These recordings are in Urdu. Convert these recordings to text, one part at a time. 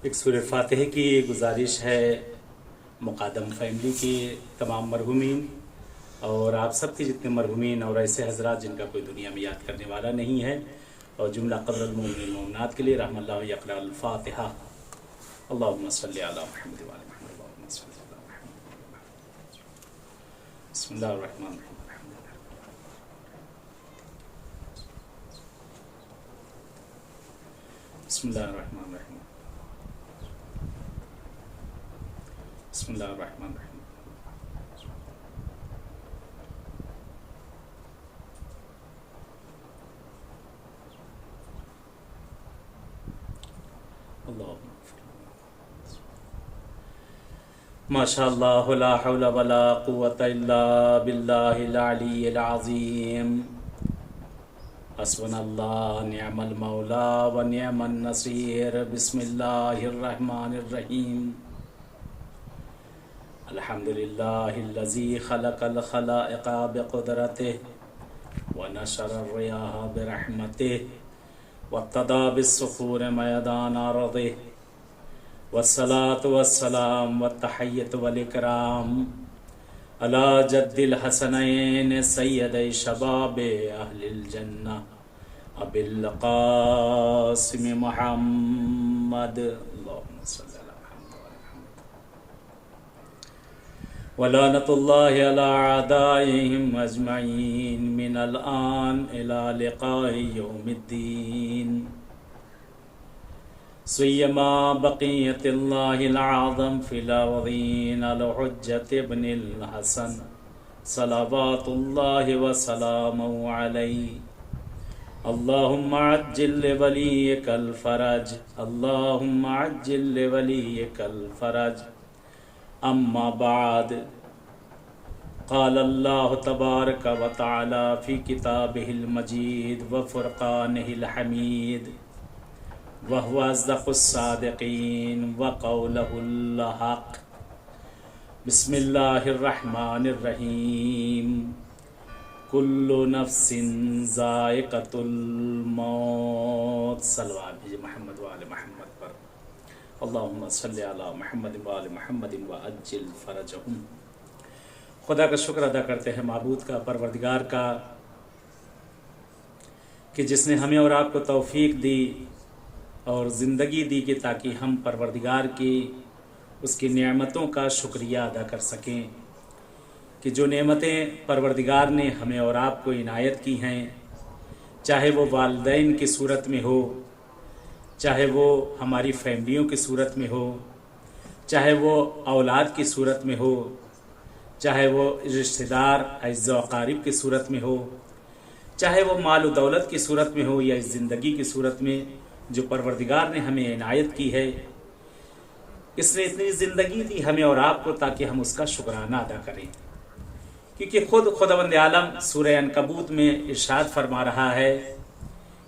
ایک سورہ فاتحہ کی گزارش ہے مقادم فیملی کے تمام مرحومین اور آپ سب کے جتنے مرحومین اور ایسے حضرات جن کا کوئی دنیا میں یاد کرنے والا نہیں ہے، اور جملہ قبر المومنین المومنات کے لیے رحم اللہ یقرأ الفاتحہ۔ اللہم صلی علی محمد وعلی محمد اللہم صلی علی محمد۔ بسم اللہ الرحمن الرحیم۔ بسم اللہ الرحمن الرحیم۔ بسم اللہ الرحمن الرحیم۔ ماشاء اللہ لا حول ولا قوة الا باللہ العلی العظیم۔ حسبنا اللہ نعم المولا و نعم النصیر۔ بسم اللہ الرحمن الرحیم۔ الحمد للہ الذی خلق الخلائق بقدرتہ ونشر الریاح برحمتہ وابتدى بالصخور میدان ارضہ والصلاة والسلام والتحیۃ والاکرام علی جد الحسنین سید شباب اہل الجنہ ابی القاسم محمد اللہم صلی علی محمد ولعنۃ اللہ علی اعدائہم اجمعین من الآن الی لقاء یوم الدین۔ سیما بقیت اللہ العظم فی الارضین الحجۃ ابن الحسن صلوات اللہ وسلامہ علیہ۔ اللہم عجل لولیک الفرج، اللہم عجل لولیک الفرج۔ اما بعد، قال اللہ تبارک و تعالی فی کتابہ المجید وفرقانہ الحمید وَهُوَ أَصْدَقُ الصَّادِقِينَ وَقَوْلُهُ الْحَقُّ۔ بسم اللہ الرحمن الرحیم۔ کل نفس ذائقۃ الموت۔ صلوات بھیجئے محمد وآل محمد پر۔ اللہم صلی علی محمد وآل محمد وعجل فرجہم۔ خدا کا شکر ادا کرتے ہیں، معبود کا، پروردگار کا، کہ جس نے ہمیں اور آپ کو توفیق دی اور زندگی دی کہ تاکہ ہم پروردگار کی اس کی نعمتوں کا شکریہ ادا کر سکیں، کہ جو نعمتیں پروردگار نے ہمیں اور آپ کو عنایت کی ہیں، چاہے وہ والدین کی صورت میں ہو، چاہے وہ ہماری فیملیوں کی صورت میں ہو، چاہے وہ اولاد کی صورت میں ہو، چاہے وہ رشتہ دار اعز و اقارب کی صورت میں ہو، چاہے وہ مال و دولت کی صورت میں ہو یا اس زندگی کی صورت میں جو پروردگار نے ہمیں عنایت کی ہے، اس نے اتنی زندگی دی ہمیں اور آپ کو تاکہ ہم اس کا شکرانہ ادا کریں، کیونکہ خداوند عالم سورہ عنکبوت میں ارشاد فرما رہا ہے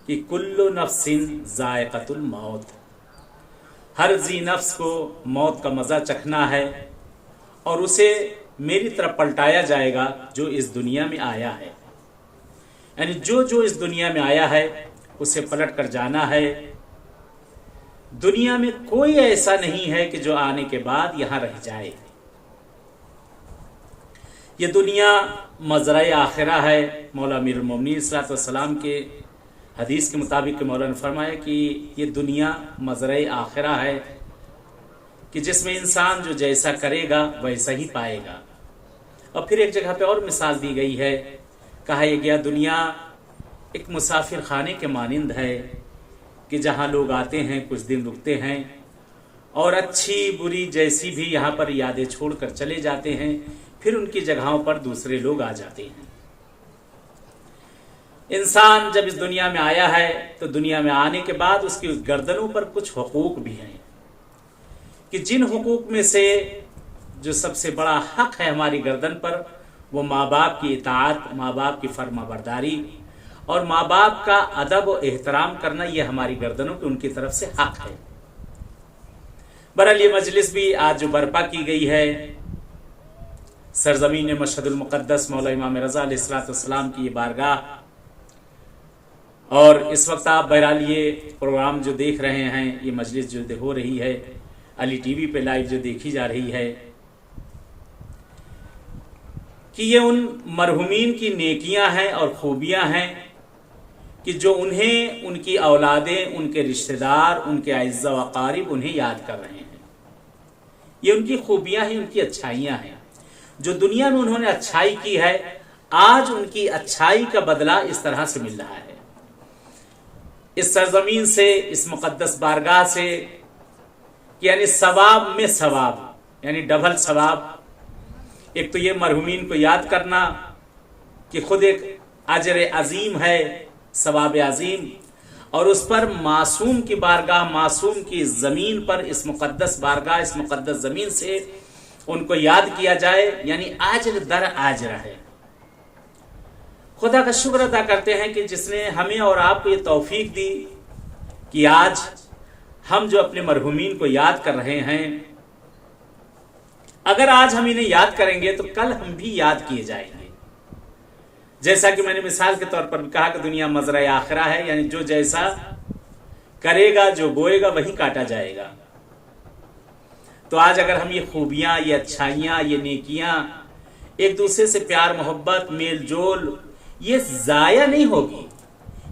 کہ کل نفس ذائقۃ الموت، ہر ذی نفس کو موت کا مزہ چکھنا ہے اور اسے میری طرف پلٹایا جائے گا جو اس دنیا میں آیا ہے، یعنی جو اس دنیا میں آیا ہے اسے پلٹ کر جانا ہے۔ دنیا میں کوئی ایسا نہیں ہے کہ جو آنے کے بعد یہاں رہ جائے۔ یہ دنیا مزرعہ آخرہ ہے۔ مولا امیر المومنین صلی اللہ علیہ وسلم کے حدیث کے مطابق مولا نے فرمایا کہ یہ دنیا مزرعہ آخرہ ہے، کہ جس میں انسان جو جیسا کرے گا ویسا ہی پائے گا۔ اور پھر ایک جگہ پہ اور مثال دی گئی ہے، کہا یہ گیا دنیا ایک مسافر خانے کے مانند ہے کہ جہاں لوگ آتے ہیں، کچھ دن رکتے ہیں اور اچھی بری جیسی بھی یہاں پر یادیں چھوڑ کر چلے جاتے ہیں، پھر ان کی جگہوں پر دوسرے لوگ آ جاتے ہیں۔ انسان جب اس دنیا میں آیا ہے تو دنیا میں آنے کے بعد اس کی گردنوں پر کچھ حقوق بھی ہیں، کہ جن حقوق میں سے جو سب سے بڑا حق ہے ہماری گردن پر وہ ماں باپ کی اطاعت، ماں باپ کی فرما برداری اور ماں باپ کا ادب و احترام کرنا، یہ ہماری گردنوں پہ ان کی طرف سے حق ہے۔ بہرحال یہ مجلس بھی آج جو برپا کی گئی ہے سرزمین مشہد المقدس مولا امام رضا علیہ الصلوۃ والسلام کی یہ بارگاہ، اور اس وقت آپ بہرحال یہ پروگرام جو دیکھ رہے ہیں، یہ مجلس جو ہو رہی ہے علی ٹی وی پہ لائیو جو دیکھی جا رہی ہے، کہ یہ ان مرحومین کی نیکیاں ہیں اور خوبیاں ہیں کہ جو انہیں ان کی اولادیں، ان کے رشتہ دار، ان کے اعزاء و اقارب انہیں یاد کر رہے ہیں۔ یہ ان کی خوبیاں ہیں، ان کی اچھائیاں ہیں۔ جو دنیا میں انہوں نے اچھائی کی ہے، آج ان کی اچھائی کا بدلہ اس طرح سے مل رہا ہے۔ اس سرزمین سے، اس مقدس بارگاہ سے، یعنی ثواب میں ثواب، یعنی ڈبل ثواب۔ ایک تو یہ مرحومین کو یاد کرنا کہ خود ایک اجر عظیم ہے، ثواب عظیم، اور اس پر معصوم کی بارگاہ، معصوم کی زمین پر، اس مقدس بارگاہ، اس مقدس زمین سے ان کو یاد کیا جائے، یعنی اجر در اجر ہے۔ خدا کا شکر ادا کرتے ہیں کہ جس نے ہمیں اور آپ کو یہ توفیق دی کہ آج ہم جو اپنے مرحومین کو یاد کر رہے ہیں، اگر آج ہم انہیں یاد کریں گے تو کل ہم بھی یاد کیے جائیں گے۔ جیسا کہ میں نے مثال کے طور پر کہا کہ دنیا مزرعہ آخرہ ہے، یعنی جو جیسا کرے گا، جو بوئے گا وہی کاٹا جائے گا۔ تو آج اگر ہم یہ خوبیاں، یہ اچھائیاں، یہ نیکیاں، ایک دوسرے سے پیار محبت، میل جول، یہ ضائع نہیں ہوگی،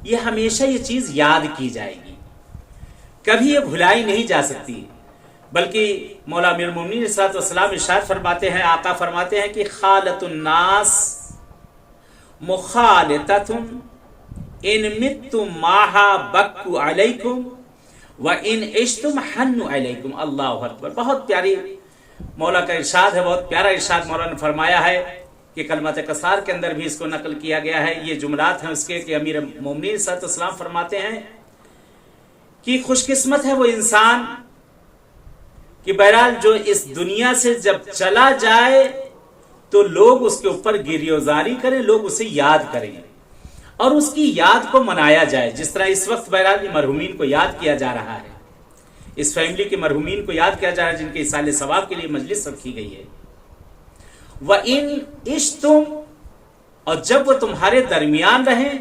یہ ہمیشہ یہ چیز یاد کی جائے گی، کبھی یہ بھلائی نہیں جا سکتی۔ بلکہ مولا امیر المومنین علیہ الصلوۃ والسلام ارشاد فرماتے ہیں، آقا فرماتے ہیں کہ خالۃ الناس مخالطۃ ان متم ماہا بکو علیکم و ان عشتم حن علیکم۔ اللہ اکبر۔ بہت پیاری مولا کا ارشاد ہے، بہت پیارا ارشاد مولا نے فرمایا ہے کہ کلمۃ قصار کے اندر بھی اس کو نقل کیا گیا ہے۔ یہ جملات ہیں اس کے کہ امیر المومنین صلی اللہ علیہ وسلم فرماتے ہیں کہ خوش قسمت ہے وہ انسان کہ بہرحال جو اس دنیا سے جب چلا جائے تو لوگ اس کے اوپر گریوزاری کریں، لوگ اسے یاد کریں اور اس کی یاد کو منایا جائے، جس طرح اس وقت بہرحال مرحومین کو یاد کیا جا رہا ہے، اس فیملی کے مرحومین کو یاد کیا جا رہا ہے جن کے ایصال ثواب کے لیے مجلس رکھی گئی ہے۔ وَإِنْ عِشْتُمْ، اور جب وہ تمہارے درمیان رہیں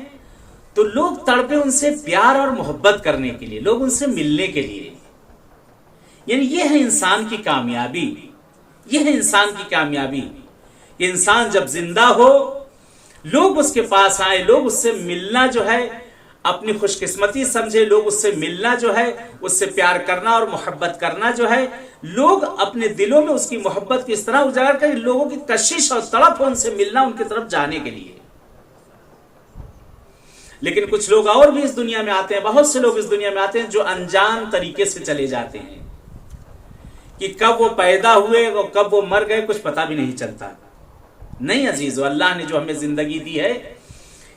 تو لوگ تڑپے ان سے پیار اور محبت کرنے کے لیے، لوگ ان سے ملنے کے لیے۔ یعنی یہ ہے انسان کی کامیابی، یہ ہے انسان کی کامیابی کہ انسان جب زندہ ہو، لوگ اس کے پاس آئیں، لوگ اس سے ملنا جو ہے اپنی خوش قسمتی سمجھے، لوگ اس سے ملنا جو ہے، اس سے پیار کرنا اور محبت کرنا جو ہے، لوگ اپنے دلوں میں اس کی محبت کی اس طرح اجاگر کریں، لوگوں کی کشش اور تڑپ ہو ان سے ملنا، ان کی طرف جانے کے لیے۔ لیکن کچھ لوگ اور بھی اس دنیا میں آتے ہیں، بہت سے لوگ اس دنیا میں آتے ہیں جو انجان طریقے سے چلے جاتے ہیں کہ کب وہ پیدا ہوئے اور کب وہ مر گئے کچھ پتہ بھی نہیں چلتا۔ نہیں عزیزو، اللہ نے جو ہمیں زندگی دی ہے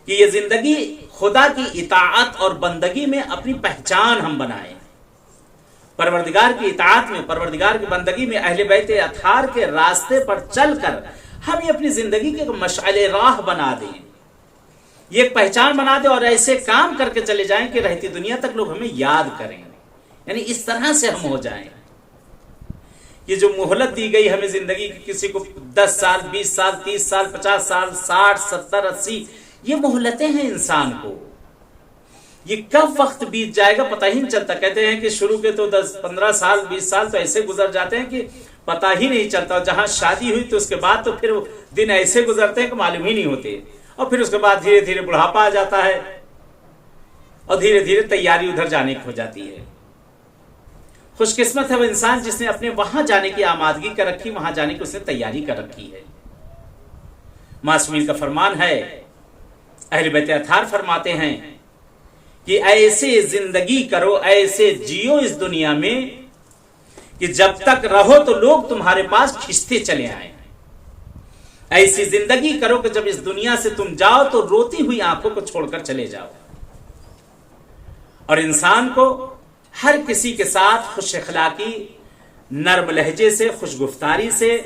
کہ یہ زندگی خدا کی اطاعت اور بندگی میں اپنی پہچان ہم بنائیں، پروردگار کی اطاعت میں، پروردگار کی بندگی میں، اہل بیت اطہار کے راستے پر چل کر ہم یہ اپنی زندگی کے مشعل راہ بنا دیں، یہ ایک پہچان بنا دیں اور ایسے کام کر کے چلے جائیں کہ رہتی دنیا تک لوگ ہمیں یاد کریں، یعنی اس طرح سے ہم ہو جائیں۔ یہ جو مہلت دی گئی ہمیں زندگی کی، کسی کو 10 سال، 20 سال، 30 سال، 50 سال، 60، 70، 80، یہ مہلتیں ہیں انسان کو، یہ کب وقت بیت جائے گا پتہ ہی نہیں چلتا۔ کہتے ہیں کہ شروع کے تو 10، 15 سال، 20 سال تو ایسے گزر جاتے ہیں کہ پتہ ہی نہیں چلتا، اور جہاں شادی ہوئی تو اس کے بعد تو پھر دن ایسے گزرتے ہیں کہ معلوم ہی نہیں ہوتے، اور پھر اس کے بعد دھیرے دھیرے بڑھاپا آ جاتا ہے اور دھیرے دھیرے تیاری ادھر جانے کی ہو جاتی ہے۔ خوش قسمت ہے وہ انسان جس نے اپنے وہاں جانے کی آمادگی کر رکھی، وہاں جانے کی اس نے تیاری کر رکھی ہے۔ معصومین کا فرمان ہے، اہل بیت اطہار فرماتے ہیں کہ ایسے زندگی کرو، ایسے جیو اس دنیا میں کہ جب تک رہو تو لوگ تمہارے پاس کھنچتے چلے آئیں، ایسی زندگی کرو کہ جب اس دنیا سے تم جاؤ تو روتی ہوئی آنکھوں کو چھوڑ کر چلے جاؤ۔ اور انسان کو ہر کسی کے ساتھ خوش اخلاقی، نرم لہجے سے، خوش گفتاری سے،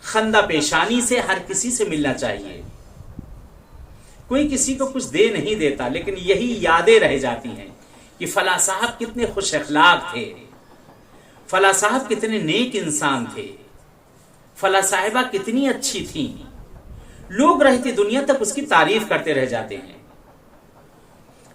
خندہ پیشانی سے ہر کسی سے ملنا چاہیے۔ کوئی کسی کو کچھ دے نہیں دیتا، لیکن یہی یادیں رہ جاتی ہیں کہ فلاں صاحب کتنے خوش اخلاق تھے، فلاں صاحب کتنے نیک انسان تھے، فلاں صاحبہ کتنی اچھی تھیں، لوگ رہتی دنیا تک اس کی تعریف کرتے رہ جاتے ہیں۔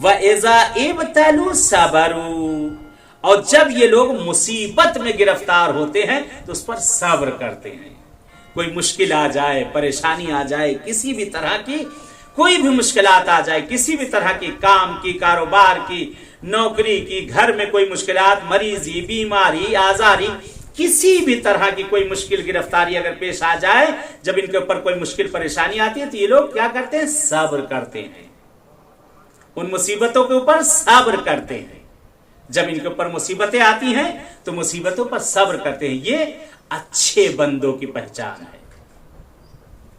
وَإِذَا ابْتَلُوا صَبَرُوا، اور جب یہ لوگ مصیبت میں گرفتار ہوتے ہیں تو اس پر صبر کرتے ہیں. کوئی مشکل آ جائے، پریشانی آ جائے، کسی بھی طرح کی کوئی بھی مشکلات آ جائے، کسی بھی طرح کی کام کی، کاروبار کی، نوکری کی، گھر میں کوئی مشکلات، مریضی، بیماری، آزاری، کسی بھی طرح کی کوئی مشکل گرفتاری اگر پیش آ جائے، جب ان کے اوپر کوئی مشکل پریشانی آتی ہے تو یہ لوگ کیا کرتے ہیں؟ صبر کرتے ہیں. ان مصیبتوں کے اوپر صبر کرتے ہیں. جب ان کے اوپر مصیبتیں آتی ہیں تو مصیبتوں پر صبر کرتے ہیں. یہ اچھے بندوں کی پہچان ہے.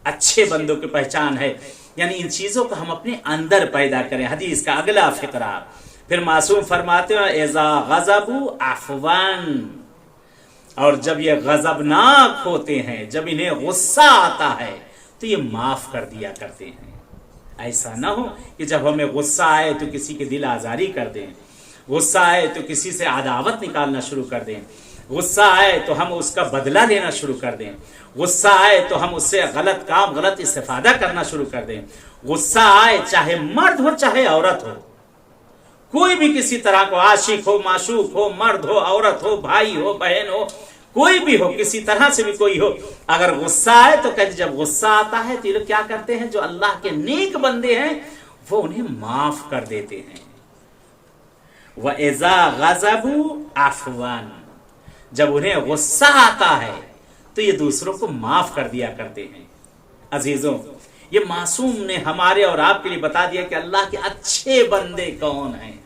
اچھے بندوں کی پہچان ہے. یعنی ان چیزوں کو ہم اپنے اندر پیدا کریں. حدیث کا اگلا فقرہ پھر معصوم فرماتے ہیں اذا غضبوا عفوا، اور جب یہ غضبناک ہوتے ہیں، جب انہیں غصہ آتا ہے تو یہ معاف کر دیا کرتے ہیں. ایسا نہ ہو کہ جب ہمیں غصہ آئے تو کسی کے دل آزاری کر دیں، غصہ آئے تو کسی سے عداوت نکالنا شروع کر دیں، غصہ آئے تو ہم اس کا بدلہ لینا شروع کر دیں، غصہ آئے تو ہم اس سے غلط کام، غلط استفادہ کرنا شروع کر دیں. غصہ آئے چاہے مرد ہو چاہے عورت ہو، کوئی بھی کسی طرح کو، عاشق ہو، معشوق ہو، مرد ہو، عورت ہو، بھائی ہو، بہن ہو، کوئی بھی ہو، کسی طرح سے بھی کوئی ہو، اگر غصہ آئے تو کہتے جب غصہ آتا ہے تو یہ لوگ کیا کرتے ہیں؟ جو اللہ کے نیک بندے ہیں وہ انہیں معاف کر دیتے ہیں. وَإِذَا غَضَبُوا عَفْوًا، جب انہیں غصہ آتا ہے تو یہ دوسروں کو معاف کر دیا کرتے ہیں. عزیزوں، یہ معصوم نے ہمارے اور آپ کے لیے بتا دیا کہ اللہ کے اچھے بندے کون ہیں،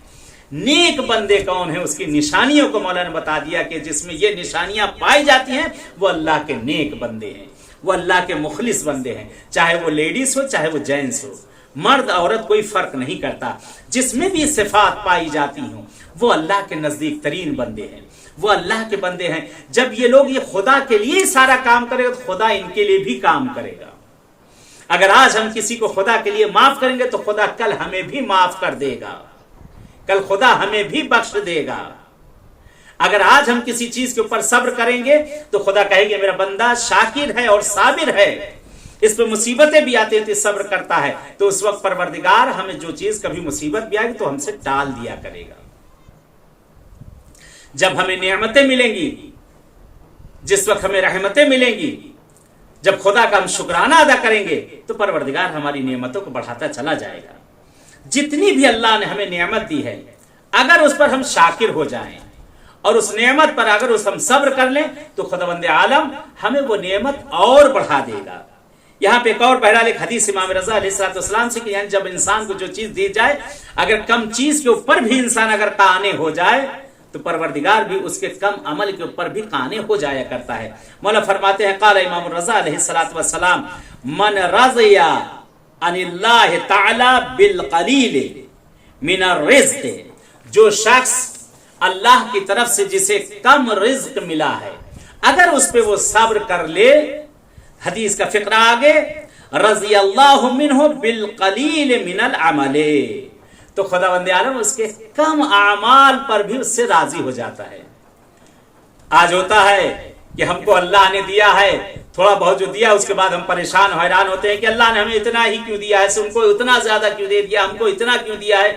نیک بندے کون ہیں. اس کی نشانیوں کو مولا نے بتا دیا کہ جس میں یہ نشانیاں پائی جاتی ہیں وہ اللہ کے نیک بندے ہیں، وہ اللہ کے مخلص بندے ہیں. چاہے وہ لیڈیز ہو چاہے وہ جینٹس ہو، مرد عورت کوئی فرق نہیں کرتا. جس میں بھی صفات پائی جاتی ہوں وہ اللہ کے نزدیک ترین بندے ہیں، وہ اللہ کے بندے ہیں. جب یہ لوگ یہ خدا کے لیے سارا کام کرے گا تو خدا ان کے لیے بھی کام کرے گا. اگر آج ہم کسی کو خدا کے لیے معاف کریں گے تو خدا کل ہمیں بھی معاف کر دے گا، کل خدا ہمیں بھی بخش دے گا. اگر آج ہم کسی چیز کے اوپر صبر کریں گے تو خدا کہے گا میرا بندہ شاکر ہے اور صابر ہے، اس پہ مصیبتیں بھی آتی ہیں تو صبر کرتا ہے. تو اس وقت پروردگار ہمیں جو چیز کبھی مصیبت بھی آئے گی تو ہم سے ٹال دیا کرے گا. جب ہمیں نعمتیں ملیں گی، جس وقت ہمیں رحمتیں ملیں گی، جب خدا کا ہم شکرانہ ادا کریں گے تو پروردگار ہماری نعمتوں کو بڑھاتا چلا جائے گا. جتنی بھی اللہ نے ہمیں نعمت دی ہے اگر اس پر ہم شاکر ہو جائیں اور اس نعمت پر اگر ہم صبر کر لیں تو خداوند عالم ہمیں وہ نعمت اور بڑھا دے گا. یہاں پہ ایک اور بہرحال ایک حدیث امام رضا علیہ السلام سے کہ یعنی جب انسان کو جو چیز دی جائے اگر کم چیز کے اوپر بھی انسان اگر قانے ہو جائے تو پروردگار بھی اس کے کم عمل کے اوپر بھی قانے ہو جایا کرتا ہے. مولا فرماتے ہیں قال امام رضا علیہ السلام من رضی عن اللہ تعالی بالقلیل من الرزق، جو شخص اللہ کی طرف سے جسے کم رزق ملا ہے اگر اس پہ وہ صبر کر لے، حدیث کا فقرہ آگے، رضی اللہ منہ بالقلیل من العمل، تو خداوند عالم اس کے کم اعمال پر بھی اس سے راضی ہو جاتا ہے. آج ہوتا ہے کہ ہم کو اللہ نے دیا ہے، تھوڑا بہت جو دیا اس کے بعد ہم پریشان حیران ہوتے ہیں کہ اللہ نے ہمیں اتنا ہی کیوں دیا ہے، ان کو اتنا زیادہ کیوں دے دیا، ہم کو اتنا کیوں دیا ہے.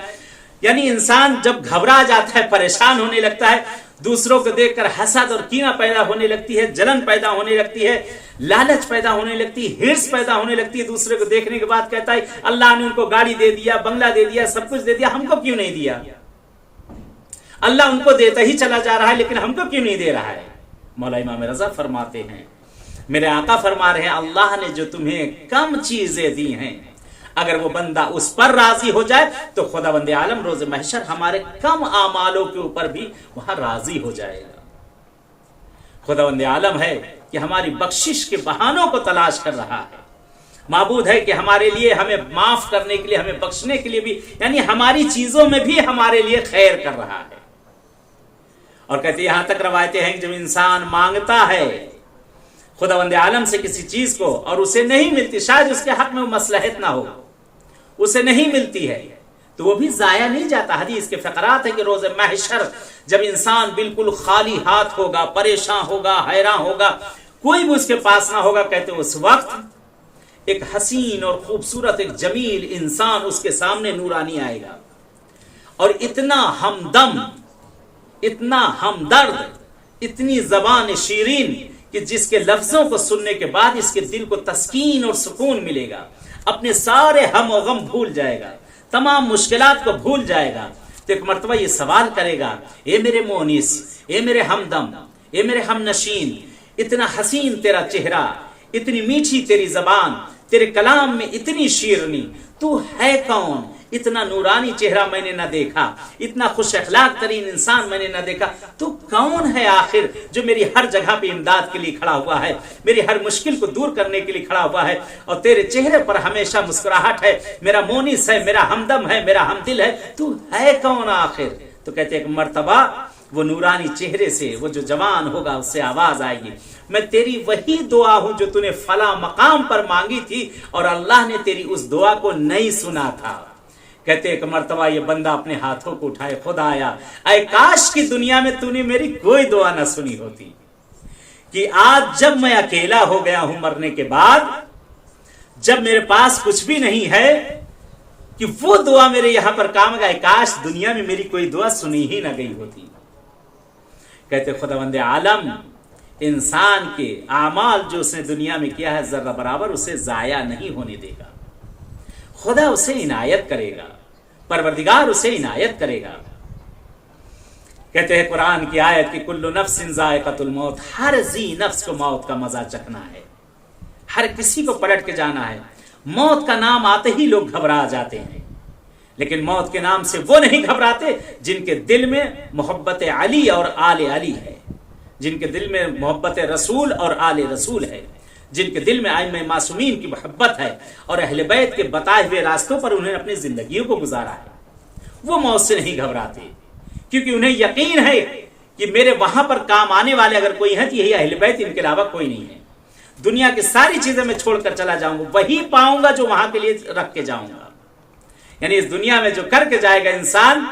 یعنی انسان جب گھبرا جاتا ہے، پریشان ہونے لگتا ہے، دوسروں کو دیکھ کر حسد اور کینہ پیدا ہونے لگتی ہے، جلن پیدا ہونے لگتی ہے، لالچ پیدا ہونے لگتی ہے، ہرس پیدا ہونے لگتی ہے. دوسرے کو دیکھنے کے بعد کہتا ہے اللہ نے ان کو گاڑی دے دیا، بنگلہ دے دیا، سب کچھ دے دیا، ہم کو کیوں نہیں دیا؟ اللہ ان کو دیتا ہی چلا جا رہا ہے لیکن ہم کو کیوں نہیں دے رہا ہے؟ مولا امام رضا فرماتے ہیں، میرے آقا فرما رہے ہیں اللہ نے جو تمہیں کم چیزیں دی ہیں اگر وہ بندہ اس پر راضی ہو جائے تو خداوند عالم روز محشر ہمارے کم اعمالوں کے اوپر بھی وہاں راضی ہو جائے گا. خداوند عالم ہے کہ ہماری بخشش کے بہانوں کو تلاش کر رہا ہے، معبود ہے کہ ہمارے لیے ہمیں معاف کرنے کے لیے، ہمیں بخشنے کے لیے بھی، یعنی ہماری چیزوں میں بھی ہمارے لیے خیر کر رہا ہے. اور کہتے یہاں تک روایتیں ہیں کہ جب انسان مانگتا ہے خداوند عالم سے کسی چیز کو اور اسے نہیں ملتی، شاید اس کے حق میں وہ مصلحت نہ ہو، اسے نہیں ملتی ہے تو وہ بھی ضائع نہیں جاتا. حدیث کے فقرات ہے کہ روز محشر جب انسان بالکل خالی ہاتھ ہوگا، پریشان ہوگا، حیران ہوگا، کوئی بھی اس کے پاس نہ ہوگا، کہتے اس وقت ایک حسین اور خوبصورت ایک جمیل انسان اس کے سامنے نورانی آئے گا. اور اتنا ہمدم، اتنا ہمدرد، اتنی زبان شیرین کہ جس کے لفظوں کو سننے کے بعد اس کے دل کو تسکین اور سکون ملے گا، اپنے سارے ہم و غم بھول جائے گا، تمام مشکلات کو بھول جائے گا۔ تو ایک مرتبہ یہ سوال کرے گا، اے میرے مونس، اے میرے ہمدم، اے میرے ہم نشین، اتنا حسین تیرا چہرہ، اتنی میٹھی تیری زبان، تیرے کلام میں اتنی شیرنی، تو ہے کون؟ اتنا نورانی چہرہ میں نے نہ دیکھا، اتنا خوش اخلاق ترین انسان میں نے نہ دیکھا، تو کون ہے آخر جو میری ہر جگہ پہ امداد کے لیے کھڑا ہوا ہے، میری ہر مشکل کو دور کرنے کے لیے کھڑا ہوا ہے، اور تیرے چہرے پر ہمیشہ مسکراہٹ ہے، میرا مونس ہے، میرا ہمدم ہے، میرا ہمدل ہے، تو ہے کون آخر؟ تو کہتے ہیں کہ مرتبہ وہ نورانی چہرے سے، وہ جو جوان ہوگا اس سے آواز آئے گی، میں تیری وہی دعا ہوں جو تو نے فلاں مقام پر مانگی تھی اور اللہ نے تیری اس دعا کو نہیں سنا تھا۔ کہتے ایک مرتبہ یہ بندہ اپنے ہاتھوں کو اٹھائے، خدایا اے کاش کی دنیا میں تو نے میری کوئی دعا نہ سنی ہوتی، کہ آج جب میں اکیلا ہو گیا ہوں مرنے کے بعد، جب میرے پاس کچھ بھی نہیں ہے، کہ وہ دعا میرے یہاں پر کام گئے، کاش دنیا میں میری کوئی دعا سنی ہی نہ گئی ہوتی۔ کہتے خداوند عالم انسان کے اعمال جو اس نے دنیا میں کیا ہے ذرہ برابر اسے ضائع نہیں ہونے دے گا، خدا اسے عنایت کرے گا، پروردگار اسے عنایت کرے گا۔ کہتے ہیں قرآن کی آیت کہ کل نفس ذائقۃ الموت، ہر ذی نفس کو موت کا مزہ چکھنا ہے، ہر کسی کو پلٹ کے جانا ہے۔ موت کا نام آتے ہی لوگ گھبرا جاتے ہیں، لیکن موت کے نام سے وہ نہیں گھبراتے جن کے دل میں محبت علی اور آل علی ہے، جن کے دل میں محبت رسول اور آل رسول ہے، جن کے دل میں ائمہ معصومین کی محبت ہے اور اہل بیت کے بتائے ہوئے راستوں پر انہوں نے اپنی زندگیوں کو گزارا ہے، وہ موت سے نہیں گھبراتے، کیونکہ انہیں یقین ہے کہ میرے وہاں پر کام آنے والے اگر کوئی ہیں تو یہی اہل بیت، ان کے علاوہ کوئی نہیں ہے۔ دنیا کی ساری چیزیں میں چھوڑ کر چلا جاؤں گا، وہی پاؤں گا جو وہاں کے لیے رکھ کے جاؤں گا۔ یعنی اس دنیا میں جو کر کے جائے گا انسان،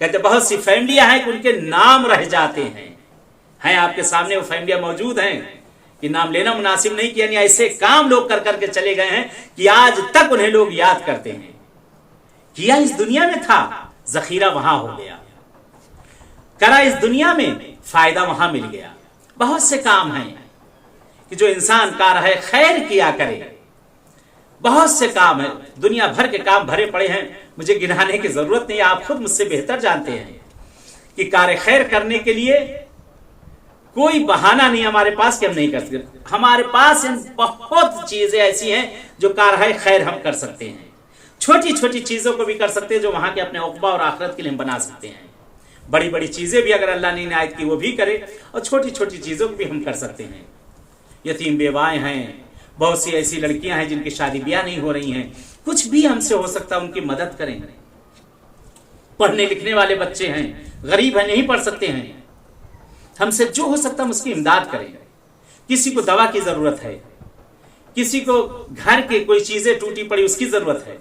کہتے بہت سی فیملیاں ہیں کہ ان کے نام رہ جاتے ہیں آپ کے سامنے وہ فیملیاں موجود ہیں کہ نام لینا مناسب نہیں، کہ یعنی ایسے کام لوگ کر کر کے چلے گئے ہیں کہ آج تک انہیں لوگ یاد کرتے ہیں، کیا اس دنیا میں تھا، ذخیرہ وہاں ہو گیا، کرا اس دنیا میں، فائدہ وہاں مل گیا۔ بہت سے کام ہیں کہ جو انسان کار ہے خیر کیا کرے، بہت سے کام ہیں، دنیا بھر کے کام بھرے پڑے ہیں، مجھے گنانے کی ضرورت نہیں، آپ خود مجھ سے بہتر جانتے ہیں کہ کار خیر کرنے کے لیے کوئی بہانہ نہیں ہمارے پاس کہ ہم نہیں کر سکتے۔ ہمارے پاس بہت چیزیں ایسی ہیں جو کار خیر ہم کر سکتے ہیں، چھوٹی چھوٹی چیزوں کو بھی کر سکتے ہیں جو وہاں کے اپنے عقبہ اور آخرت کے لیے ہم بنا سکتے ہیں، بڑی بڑی چیزیں بھی اگر اللہ نے عنایت کی وہ بھی کرے، اور چھوٹی چھوٹی چیزوں کو بھی ہم کر سکتے ہیں۔ یتیم بیوائیں ہیں، بہت سی ایسی لڑکیاں ہیں جن کی شادی بیاہ نہیں ہو رہی ہیں، کچھ بھی ہم سے ہو سکتا ہے ان کی مدد کریں۔ پڑھنے لکھنے والے بچے ہیں، غریب ہیں، نہیں پڑھ سکتے ہیں، ہم سے جو ہو سکتا ہم اس کی امداد کریں۔ کسی کو دوا کی ضرورت ہے، کسی کو گھر کے کوئی چیزیں ٹوٹی پڑی اس کی ضرورت ہے،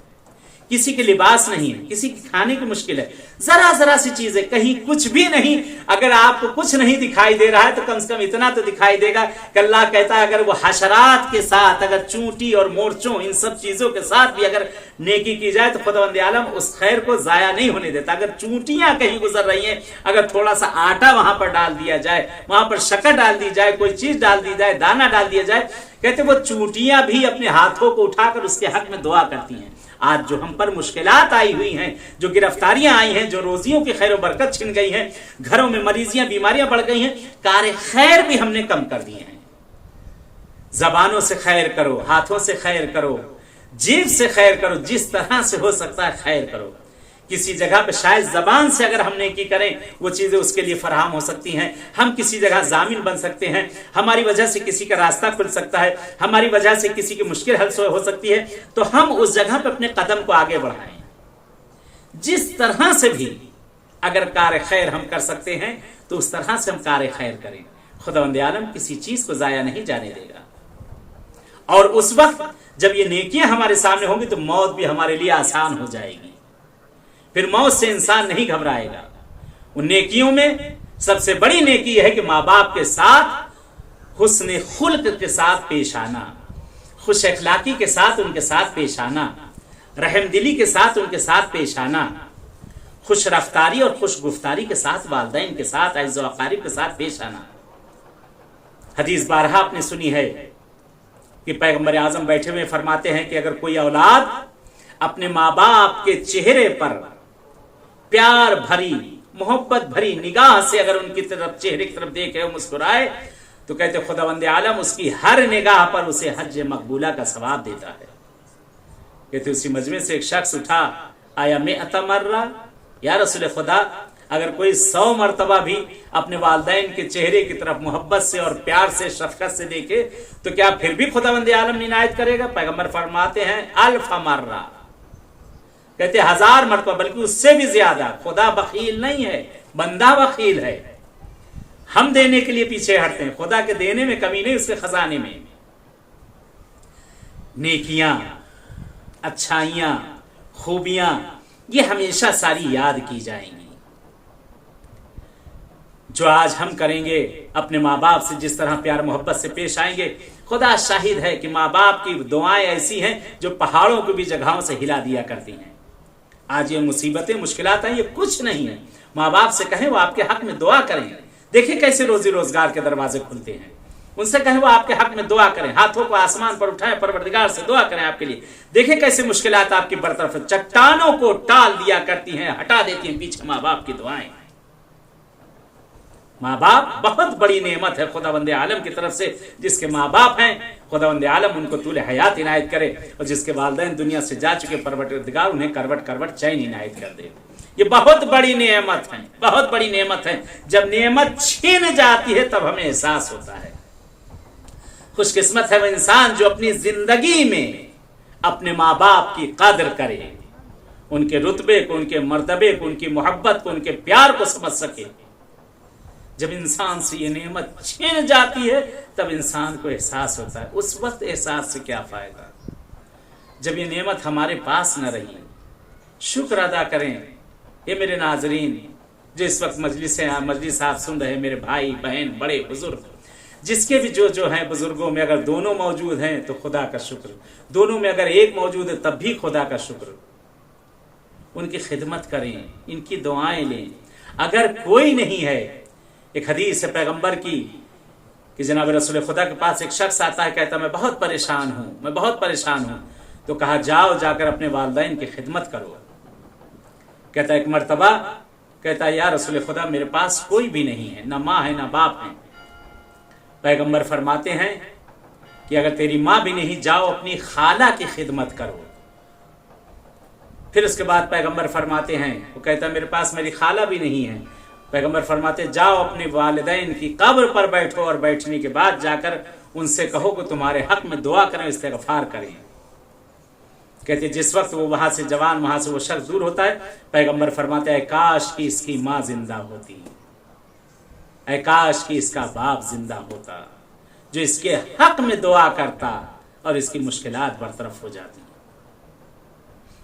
کسی کے لباس نہیں ہے، کسی کی کھانے کی مشکل ہے، ذرا ذرا سی چیزیں، کہیں کچھ بھی نہیں، اگر آپ کو کچھ نہیں دکھائی دے رہا ہے تو کم سے کم اتنا تو دکھائی دے گا کہ اللہ کہتا ہے اگر وہ حشرات کے ساتھ، اگر چونٹی اور مورچوں ان سب چیزوں کے ساتھ بھی اگر نیکی کی جائے تو خداوند عالم اس خیر کو ضائع نہیں ہونے دیتا۔ اگر چونٹیاں کہیں گزر رہی ہیں، اگر تھوڑا سا آٹا وہاں پر ڈال دیا جائے، وہاں پر شکر ڈال دی جائے، کوئی چیز ڈال دی جائے، دانہ ڈال دیا جائے، کہتے وہ چونٹیاں بھی اپنے ہاتھوں کو اٹھا کر اس کے حق میں دعا کرتی ہیں۔ آج جو ہم پر مشکلات آئی ہوئی ہیں، جو گرفتاریاں آئی ہیں، جو روزیوں کی خیر و برکت چھن گئی ہیں، گھروں میں مریضیاں بیماریاں بڑھ گئی ہیں، کار خیر بھی ہم نے کم کر دیے ہیں۔ زبانوں سے خیر کرو، ہاتھوں سے خیر کرو، جیب سے خیر کرو، جس طرح سے ہو سکتا ہے خیر کرو۔ کسی جگہ پہ شاید زبان سے اگر ہم نیکی کریں وہ چیزیں اس کے لیے فراہم ہو سکتی ہیں، ہم کسی جگہ ضامن بن سکتے ہیں، ہماری وجہ سے کسی کا راستہ کھل سکتا ہے، ہماری وجہ سے کسی کی مشکل حل ہو سکتی ہے، تو ہم اس جگہ پہ اپنے قدم کو آگے بڑھائیں۔ جس طرح سے بھی اگر کار خیر ہم کر سکتے ہیں تو اس طرح سے ہم کار خیر کریں، خداوند عالم کسی چیز کو ضائع نہیں جانے دے گا۔ اور اس وقت جب یہ نیکیاں ہمارے سامنے ہوں گی تو موت بھی ہمارے لیے آسان ہو جائے گی، پھر موت سے انسان نہیں گھبرائے گا۔ ان نیکیوں میں سب سے بڑی نیکی ہے کہ ماں باپ کے ساتھ حسن خلق کے ساتھ پیش آنا، خوش اخلاقی کے ساتھ ان کے ساتھ پیش آنا، رحم دلی کے ساتھ ان کے ساتھ پیش آنا، خوش رفتاری اور خوش گفتاری کے ساتھ والدین کے ساتھ عزیز و اقارب کے ساتھ پیش آنا. حدیث بارہا آپ نے سنی ہے کہ پیغمبر اعظم بیٹھے ہوئے فرماتے ہیں کہ اگر کوئی اولاد اپنے ماں باپ کے چہرے پر پیار بھری محبت بھری نگاہ سے اگر ان کی طرف چہرے کی طرف دیکھے اور مسکرائے تو کہتے خداوند عالم اس کی ہر نگاہ پر اسے حج مقبولہ کا ثواب دیتا ہے. کہتے اسی مجمع سے ایک شخص اٹھا, آیا میں مرہ, یا رسول خدا اگر کوئی 100 مرتبہ بھی اپنے والدین کے چہرے کی طرف محبت سے اور پیار سے شفقت سے دیکھے تو کیا پھر بھی خداوند عالم عنایت کرے گا؟ پیغمبر فرماتے ہیں 1000 مرہ, کہتے 1000 مرتبہ, بلکہ اس سے بھی زیادہ. خدا بخیل نہیں ہے, بندہ بخیل ہے. ہم دینے کے لیے پیچھے ہٹتے ہیں, خدا کے دینے میں کمی نہیں, اس کے خزانے میں. نیکیاں, اچھائیاں, خوبیاں یہ ہمیشہ ساری یاد کی جائیں گی. جو آج ہم کریں گے اپنے ماں باپ سے جس طرح پیار محبت سے پیش آئیں گے, خدا شاہد ہے کہ ماں باپ کی دعائیں ایسی ہیں جو پہاڑوں کو بھی جگہوں سے ہلا دیا کرتی ہیں. آج یہ مصیبتیں مشکلات ہیں, یہ کچھ نہیں ہے. ماں باپ سے کہیں وہ آپ کے حق میں دعا کریں. دیکھیں کیسے روزی روزگار کے دروازے کھلتے ہیں. ان سے کہیں وہ آپ کے حق میں دعا کریں, ہاتھوں کو آسمان پر اٹھائیں, پروردگار سے دعا کریں آپ کے لیے. دیکھیں کیسے مشکلات آپ کی برطرف, چٹانوں کو ٹال دیا کرتی ہیں, ہٹا دیتی ہیں پیچھے ماں باپ کی دعائیں. ماں باپ بہت بڑی نعمت ہے خداوند عالم کی طرف سے. جس کے ماں باپ ہیں خداوند عالم ان کو طول حیات عنایت کرے, اور جس کے والدین دنیا سے جا چکے پروردگار انہیں کروٹ کروٹ چین عنایت کر دے. یہ بہت بڑی نعمت ہے, بہت بڑی نعمت ہے. جب نعمت چھین جاتی ہے تب ہمیں احساس ہوتا ہے. خوش قسمت ہے وہ انسان جو اپنی زندگی میں اپنے ماں باپ کی قدر کرے, ان کے رتبے کو, ان کے مرتبے کو, ان کی محبت کو, ان کے پیار کو سمجھ سکے. جب انسان سے یہ نعمت چھین جاتی ہے تب انسان کو احساس ہوتا ہے. اس وقت احساس سے کیا فائدہ جب یہ نعمت ہمارے پاس نہ رہی. شکر ادا کریں. یہ میرے ناظرین جو اس وقت مجلس آپ سن رہے, میرے بھائی بہن بڑے بزرگ, جس کے بھی جو ہیں بزرگوں میں اگر دونوں موجود ہیں تو خدا کا شکر, دونوں میں اگر ایک موجود ہے تب بھی خدا کا شکر. ان کی خدمت کریں, ان کی دعائیں لیں. اگر کوئی نہیں ہے, ایک حدیث ہے پیغمبر کی کہ جناب رسول خدا کے پاس ایک شخص آتا ہے, کہتا میں بہت پریشان ہوں, میں بہت پریشان ہوں. تو کہا جاؤ, جا کر اپنے والدین کی خدمت کرو. کہتا ایک مرتبہ کہتا یا رسول خدا میرے پاس کوئی بھی نہیں ہے, نہ ماں ہے نہ باپ ہے. پیغمبر فرماتے ہیں کہ اگر تیری ماں بھی نہیں, جاؤ اپنی خالہ کی خدمت کرو. پھر اس کے بعد پیغمبر فرماتے ہیں, وہ کہتا میرے پاس میری خالہ بھی نہیں ہے. پیغمبر فرماتے جاؤ اپنے والدین کی قبر پر بیٹھو, اور بیٹھنے کے بعد جا کر ان سے کہو کہ تمہارے حق میں دعا کریں, استغفار کریں. کہتے جس وقت وہ وہاں سے جوان, وہاں سے وہ شخص دور ہوتا ہے, پیغمبر فرماتے ہیں کاش کی اس کی ماں زندہ ہوتی, اے کاش کی اس کا باپ زندہ ہوتا, جو اس کے حق میں دعا کرتا اور اس کی مشکلات برطرف ہو جاتی.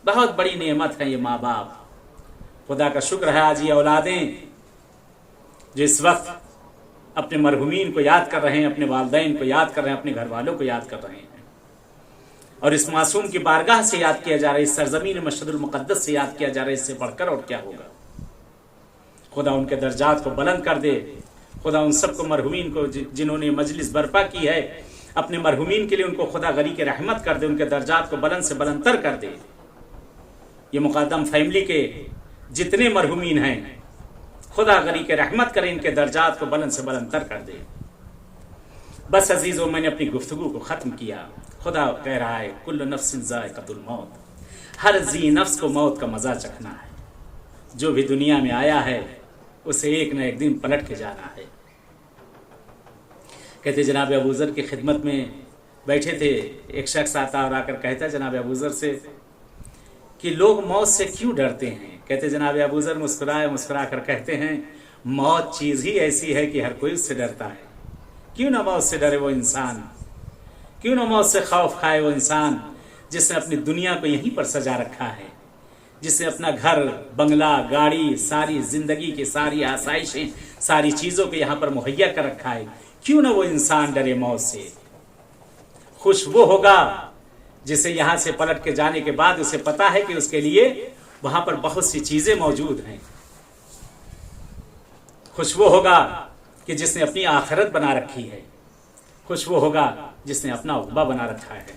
بہت بڑی نعمت ہے یہ ماں باپ. خدا کا شکر ہے آج یہ اولادیں جو اس وقت اپنے مرحومین کو یاد کر رہے ہیں, اپنے والدین کو یاد کر رہے ہیں, اپنے گھر والوں کو یاد کر رہے ہیں, اور اس معصوم کی بارگاہ سے یاد کیا جا رہا ہے, اس سرزمین مشہد المقدس سے یاد کیا جا رہا ہے. اس سے بڑھ کر اور کیا ہوگا. خدا ان کے درجات کو بلند کر دے. خدا ان سب کو مرحومین کو جنہوں نے مجلس برپا کی ہے, اپنے مرحومین کے لیے ان کو خدا غریق رحمت کر دے, ان کے درجات کو بلند سے بلند تر کر دے. یہ مقدم فیملی کے جتنے مرحومین ہیں خدا غریق رحمت کرے, ان کے درجات کو بلند سے بلند تر کر دے. بس عزیزو, میں نے اپنی گفتگو کو ختم کیا. خدا کہہ رہا ہے کل نفس ذائقۃ الموت, ہر ذی نفس کو موت کا مزہ چکھنا ہے. جو بھی دنیا میں آیا ہے اسے ایک نہ ایک دن پلٹ کے جانا ہے. کہتے جناب ابو ذر کی خدمت میں بیٹھے تھے, ایک شخص آتا اور آ کر کہتا جناب ابو ذر سے کہ لوگ موت سے کیوں ڈرتے ہیں. کہتے جناب ابو ذر مسکرا کر کہتے ہیں موت چیز ہی ایسی ہے کہ ہر کوئی اس سے ڈرتا ہے. کیوں نہ موت سے ڈرے وہ انسان, کیوں نہ موت سے خوف کھائے وہ انسان جس نے اپنی دنیا کو یہیں پر سجا رکھا ہے, جس نے اپنا گھر, بنگلہ, گاڑی, ساری زندگی کی ساری آسائشیں, ساری چیزوں کو یہاں پر مہیا کر رکھا ہے. کیوں نہ وہ انسان ڈرے موت سے. خوش وہ ہوگا جسے یہاں سے پلٹ کے جانے کے بعد اسے پتا ہے کہ اس کے لیے وہاں پر بہت سی چیزیں موجود ہیں. خوش وہ ہوگا کہ جس نے اپنی آخرت بنا رکھی ہے، خوش وہ ہوگا جس نے اپنا عقبہ بنا رکھا ہے.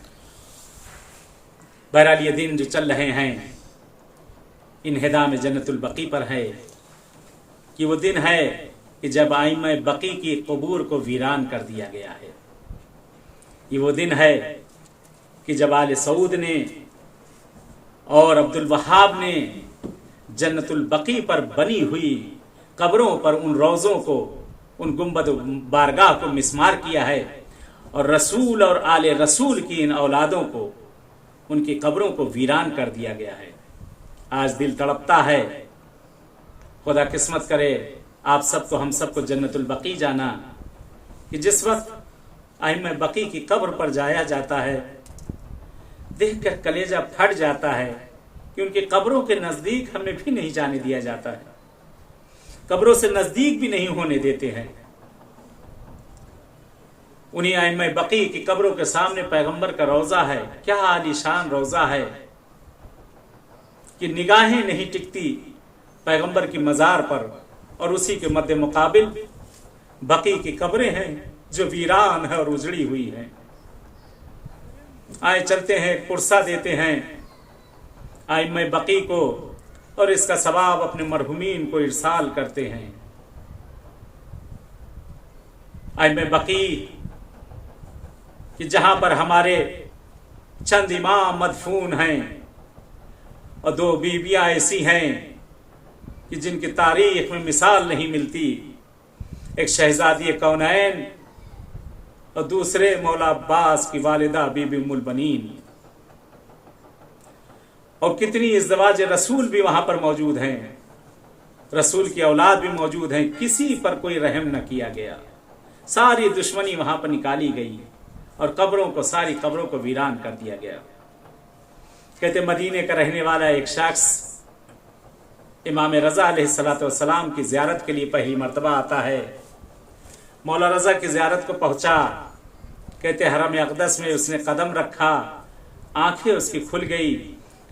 بہرحال یہ دن جو چل رہے ہیں انہدام جنت البقیع پر ہے، کہ وہ دن ہے کہ جب ائمہ بقیع کی قبور کو ویران کر دیا گیا ہے. یہ وہ دن ہے کہ جب آل سعود نے اور عبد الوہاب نے جنت البقیع پر بنی ہوئی قبروں پر ان روضوں کو، ان گنبد بارگاہ کو مسمار کیا ہے، اور رسول اور آل رسول کی ان اولادوں کو، ان کی قبروں کو ویران کر دیا گیا ہے. آج دل تڑپتا ہے. خدا قسمت کرے آپ سب کو، ہم سب کو جنت البقیع جانا، کہ جس وقت ائمہ بقیع کی قبر پر جایا جاتا ہے دیکھ کر کلیجہ پھٹ جاتا ہے کہ ان کی قبروں کے نزدیک ہمیں بھی نہیں جانے دیا جاتا ہے، قبروں سے نزدیک بھی نہیں ہونے دیتے ہیں. انہی ائمہ بقیع کی قبروں کے سامنے پیغمبر کا روضہ ہے. کیا عالی شان روضہ ہے کہ نگاہیں نہیں ٹکتی پیغمبر کی مزار پر، اور اسی کے مد مقابل بقیع کی قبریں ہیں جو ویران ہے اور اجڑی ہوئی ہیں. آئے چلتے ہیں، پرسہ دیتے ہیں ائمہ بقیع کو، اور اس کا ثواب اپنے مرحومین کو ارسال کرتے ہیں. ائمہ بقیع کہ جہاں پر ہمارے چند امام مدفون ہیں، اور 2 بیویاں ایسی ہیں کہ جن کی تاریخ میں مثال نہیں ملتی. ایک شہزادی کونین اور دوسرے مولا عباس کی والدہ بی بی ام البنین. اور کتنی ازدواج رسول بھی وہاں پر موجود ہیں، رسول کی اولاد بھی موجود ہیں. کسی پر کوئی رحم نہ کیا گیا، ساری دشمنی وہاں پر نکالی گئی، اور قبروں کو، ساری قبروں کو ویران کر دیا گیا. کہتے مدینے کا رہنے والا ایک شخص امام رضا علیہ السلام کی زیارت کے لیے پہلی مرتبہ آتا ہے. مولا رضا کی زیارت کو پہنچا. کہتے حرم اقدس میں اس نے قدم رکھا، آنکھیں اس کی کھل گئی.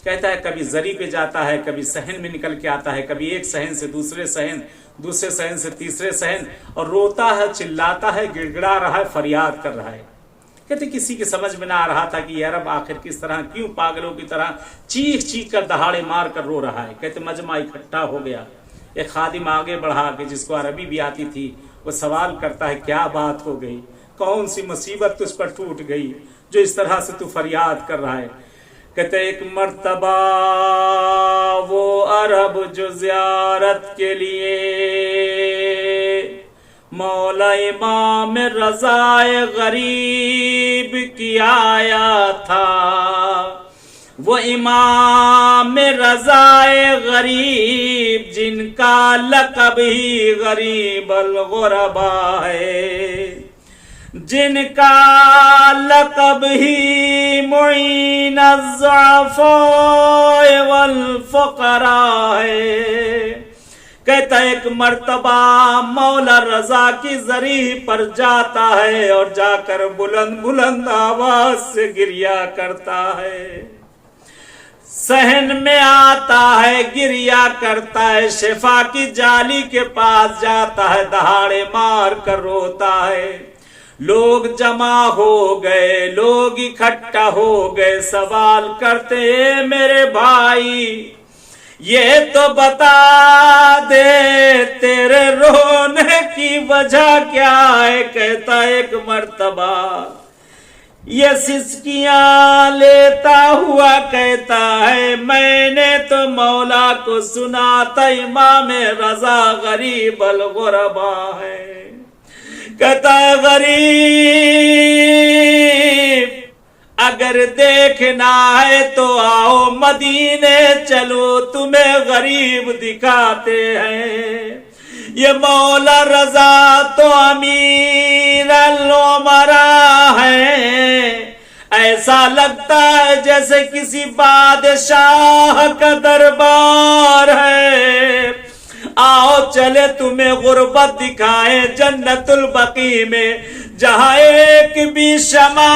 کہتا ہے کبھی زری پہ جاتا ہے، کبھی صحن میں نکل کے آتا ہے، کبھی ایک صحن سے دوسرے صحن، دوسرے صحن سے تیسرے صحن، اور روتا ہے، چلاتا ہے، گڑ گڑا رہا ہے، فریاد کر رہا ہے. کہتے کسی کی سمجھ میں نہ آ رہا تھا کہ یہ عرب آخر کس طرح، کیوں پاگلوں کی طرح چیخ چیخ کر دہاڑے مار کر رو رہا ہے. کہتے مجمع اکٹھا ہو گیا. ایک خادم آگے بڑھا کہ جس کو عربی بھی آتی تھی، وہ سوال کرتا ہے کیا بات ہو گئی، کون سی مصیبت تجھ پر ٹوٹ گئی جو اس طرح سے تو فریاد کر رہا ہے. کہتے ایک مرتبہ وہ عرب جو زیارت کے لیے مولا امام رضا غریب کی آیا تھا، وہ امام رضا غریب جن کا لقب ہی غریب الغربا ہے، جن کا لقب ہی معین الضعفاء والفقراء ہے. کہتا ایک مرتبہ مولا رضا کی زری پر جاتا ہے، اور جا کر بلند بلند آواز سے گریا کرتا ہے. صحن میں آتا ہے، گریا کرتا ہے، شفا کی جالی کے پاس جاتا ہے، دہاڑے مار کر روتا ہے. لوگ جمع ہو گئے، لوگ اکٹھا ہو گئے، سوال کرتے ہیں میرے بھائی یہ تو بتا دے تیرے رونے کی وجہ کیا ہے. کہتا ایک مرتبہ یہ سسکیاں لیتا ہوا کہتا ہے میں نے تو مولا کو سنا تھا امام رضا غریب الغربا ہے. کہتا ہے غریب اگر دیکھنا ہے تو آؤ مدینے چلو، تمہیں غریب دکھاتے ہیں. یہ مولا رضا تو امیر الامراء ہے، ایسا لگتا ہے جیسے کسی بادشاہ کا دربار ہے. آؤ چلے تمہیں غربت دکھائیں جنت البقیع میں، جہاں ایک بھی شمع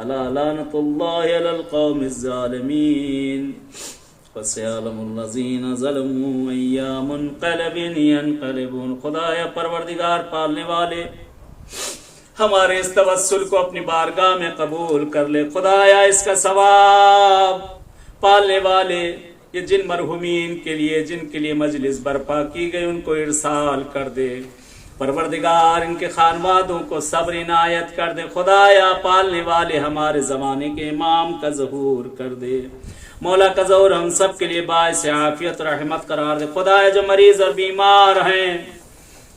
الا لعنۃ اللہ علی القوم الظالمین فسيعلم الذين ظلموا أي منقلب ينقلبون. خدایا پروردگار پالنے والے ہمارے اس توسل کو اپنی بارگاہ میں قبول کر لے. خدایا اس کا ثواب پالنے والے یہ جن مرحومین کے لیے جن کے لیے مجلس برپا کی گئی ان کو ارسال کر دے. پروردگار ان کے خانوادوں کو صبر عنایت کر دے. خدایا پالنے والے ہمارے زمانے کے امام کا ظہور کر دے. مولا کا ظہور ہم سب کے لیے باعث عافیت رحمت قرار دے. خدایا جو مریض اور بیمار ہیں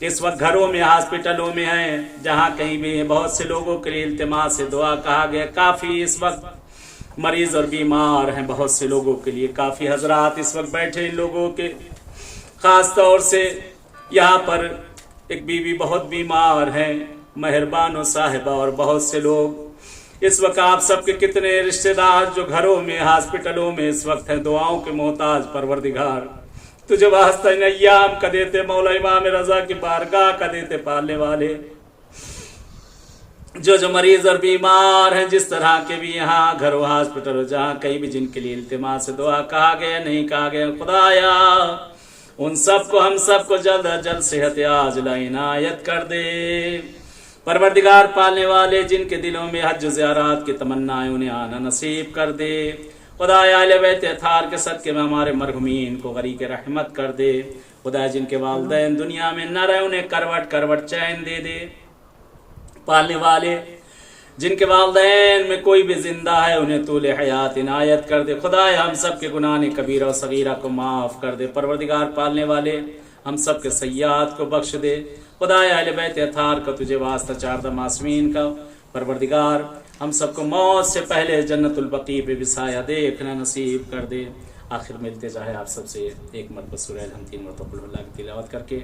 اس وقت گھروں میں ہاسپٹلوں میں ہیں جہاں کہیں بھی بہت سے لوگوں کے لیے التماس سے دعا کہا گیا. کافی اس وقت مریض اور بیمار ہیں بہت سے لوگوں کے لیے. کافی حضرات اس وقت بیٹھے ان لوگوں کے خاص طور سے یہاں پر ایک بیوی بہت بیمار ہیں مہربان و صاحبہ اور بہت سے لوگ اس وقت آپ سب کے کتنے رشتہ دار جو گھروں میں ہاسپٹلوں میں اس وقت ہیں دعاؤں کے محتاج. پروردگار تجھے واسطہ ان ایام کا دیتے مولا امام رضا کی بارگاہ کا دیتے پالنے والے جو مریض اور بیمار ہیں جس طرح کے بھی یہاں گھروں ہاسپٹل جہاں کہیں بھی جن کے لیے التماس سے دعا کہا گیا نہیں کہا گیا. خدایا ان سب کو ہم سب کو جلد از جلد صحت عاجلہ عنایت کر دے. پروردگار پالنے والے جن کے دلوں میں حج و زیارات کی تمنا ہے انہیں آنا نصیب کر دے. خدایا اہل بیت اطہار کے صدقے میں ہمارے مرحومین کو غریق رحمت کر دے. خدایا جن کے والدین دنیا میں نہ رہے انہیں کروٹ کروٹ چین دے دے. پالنے والے جن کے والدین میں کوئی بھی زندہ ہے انہیں طول حیات عنایت کر دے. خدایا ہم سب کے گناہ کبیرہ و صغیرہ کو معاف کر دے. پروردگار پالنے والے ہم سب کے سیئات کو بخش دے. خدایا اہل بیت اطہار کا تجھے واسطہ چاردہ معصومین کا پروردگار ہم سب کو موت سے پہلے جنت البقیع پہ بسایا دیکھنا نصیب کر دے. آخر میں التجا ہے آپ سب سے ایک مرتبہ سورہ الحمد 3 مرتبہ قل اللہ کی تلاوت کر کے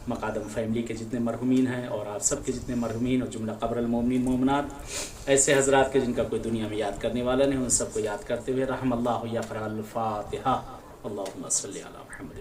مقادم فیملی کے جتنے مرحومین ہیں اور آپ سب کے جتنے مرحومین اور جملہ قبر المومنین مومنات ایسے حضرات کے جن کا کوئی دنیا میں یاد کرنے والا نہیں ان سب کو یاد کرتے ہوئے رحم اللہ یا فرح الفاتحہ. اللہم صلی علی محمد